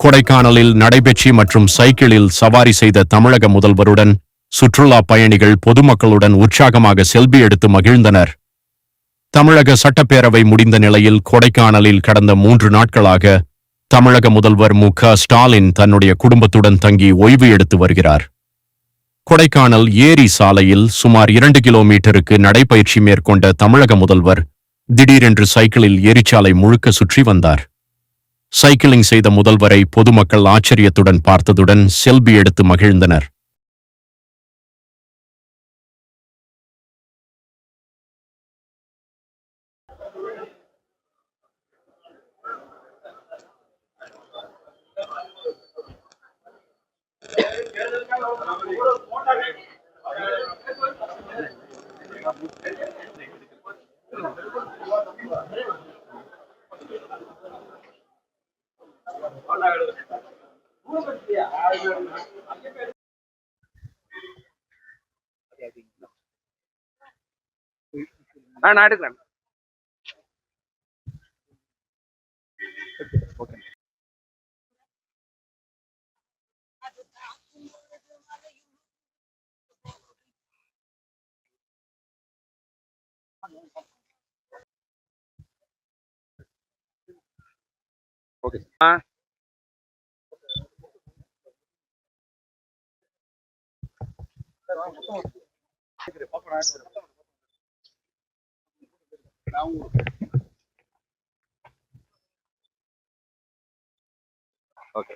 கொடைக்கானலில் நடைபெற்றி மற்றும் சைக்கிளில் சவாரி செய்த தமிழக முதல்வருடன் சுற்றுலா பயணிகள் பொதுமக்களுடன் உற்சாகமாக செல்பி எடுத்து மகிழ்ந்தனர். தமிழக சட்டப்பேரவை முடிந்த நிலையில் கொடைக்கானலில் கடந்த 3 நாட்களாக தமிழக முதல்வர் மு.க.ஸ்டாலின் தன்னுடைய குடும்பத்துடன் தங்கி ஓய்வு எடுத்து வருகிறார். கொடைக்கானல் ஏரி சாலையில் சுமார் 2 கிலோமீட்டருக்கு நடைபயிற்சி மேற்கொண்ட தமிழக முதல்வர் திடீரென்று சைக்கிளில் ஏரிச்சாலை முழுக்க சுற்றி வந்தார். சைக்கிளிங் செய்த முதல்வரை பொதுமக்கள் ஆச்சரியத்துடன் பார்த்ததுடன் செல்பி எடுத்து மகிழ்ந்தனர். நான் எடுக்கிறேன். ஓகே. ஓகே.